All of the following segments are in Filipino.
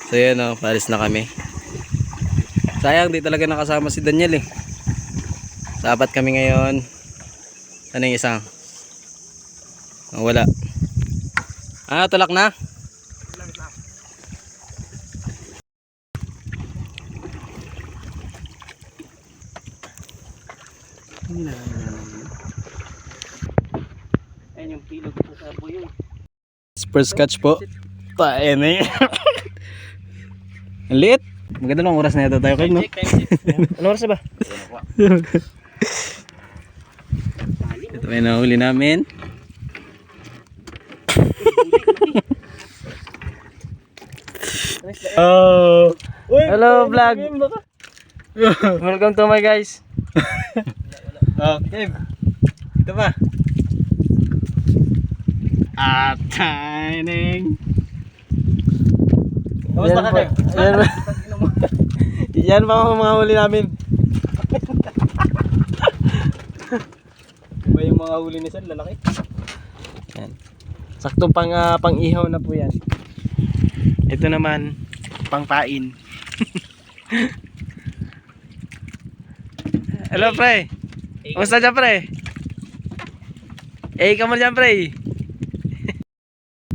So yan o, palis na kami. Sayang di talaga nakasama si Daniel eh. Sapat kami ngayon. Ano yung isang? Oh, wala. Tulak na? Ayan yung kilo ko sa sabo yun. First catch po. Paen eh. Ang liit. Maganda lang oras na ito tayo kayo, no? Ano oras na ba? Ito ay nahuli namin. Oh, hello vlog. Welcome to my guys. Okay. Ito ba? Timing. Kamusta ka, Kev? Yan pa ang mga huli namin. Iba yung mga huli ni Sal, lalaki. Yan. Saktong pang ihaw na po yan. Ito naman pang pain. Hello pre. Kamusta dyan pre? Ka mo dyan pre.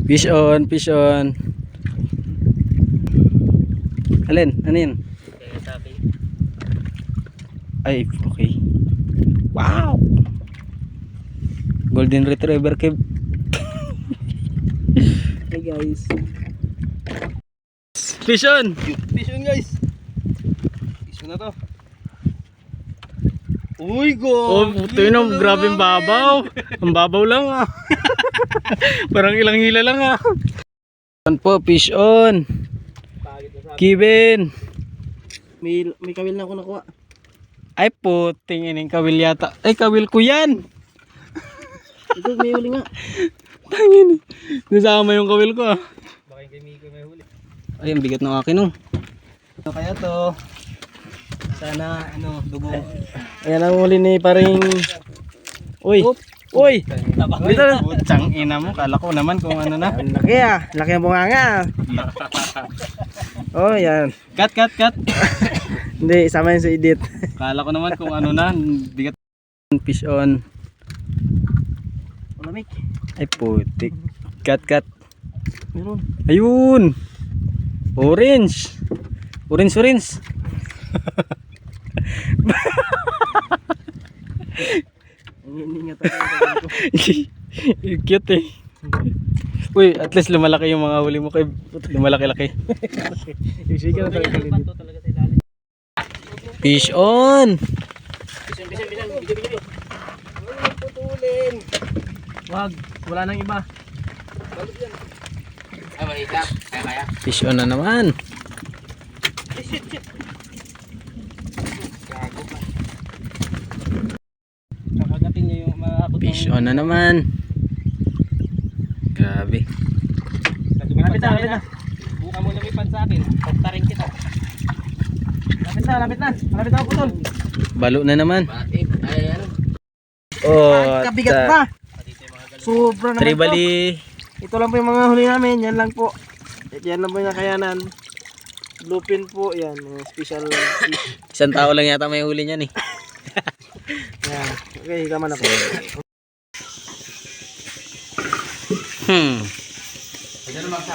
Fish on, fish on. Alin? Ano yun? Ay, okay. Wow! Golden Retriever Kev. Hey guys. Fish on! Fish on guys! Fish on na to. Uy, go! Oh, puto yun, grabe ang babaw. Ang babaw lang ah. Parang ilang hila lang ah. Yan po, fish on. Kevin. May kawil na ako nakuha. Ay puting ining kawil yata. Ay kawil ko yan. Ito may huli nga. Tangin. Nasama yung kawil ko ah. Baka yung kay Miko may huli. Ay ang bigat ng akin oh. Ano kaya to? Sana ano dugo. Ayan ang huli ni paring. Uy. Uy. Dito na. Putsang ina mo. Kala ko naman kung ano na. Laki ah. Laki ang bunganga. Oh yan. Cut. Hindi, isama yun sa edit. Kala ko naman kung ano na, bigat. Fish on. Malamig. Ay putik. Cut. Meron. Ayun. Orange. Orange. Cute eh. Uy, at least lumalaki yung mga huli mo kay lumalaki-laki. Fish on. Wag, wala nang iba. Fish on na naman. Fish on na naman. Grabe. Lapit na. Buka mo lumipad sa akin. Pagtarin kita. Lapit na. Malapit na ako putol. Balo na naman. Oh, kabigat pa. Sobra naman tribali. Ito lang po yung mga huli namin. Yan lang po. Yan lang po yung nakayanan. Bluefin po. Yan. Special fish. Isang tao lang yata may huli niyan eh. Yan. Okay, higaman na po.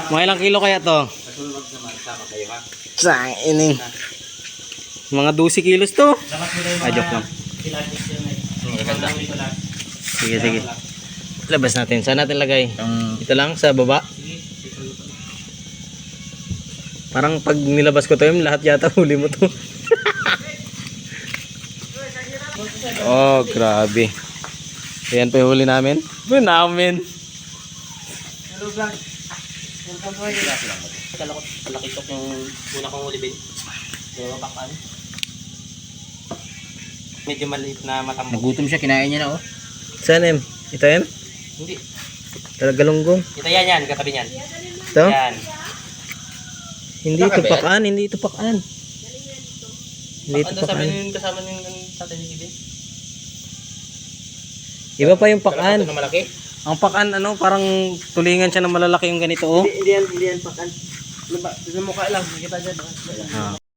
Mga ilang kilo kaya to? Sang ining. Mga 12 kilos to. Joke lang. Sige. Labas natin. Saan natin lagay? Ito lang sa baba. Parang pag nilabas ko to yung lahat yata huli mo to. Oh, grabe. Ayan pa yung huli namin. Hello vlog. Welcome to my channel. Kalaki yung una kong huli bin. Pakan. Medyo maliit na matambok. Nagutom siya, kinain niya na oh. Saan em? Ito em? Hindi. Talagalunggong. Ito yan, katabi niyan. Ito? Yan. Hindi ito pakan, hindi ito pakan. Hindi ito pakan. Kasama nyo yung tatay ni Kibin? Iba pa yung pakan. Ang pakan ano, parang tulingan siya na malalaki yung ganito oh. Hindi yan pakan. Sa mukha lang, nakita dyan. Ah.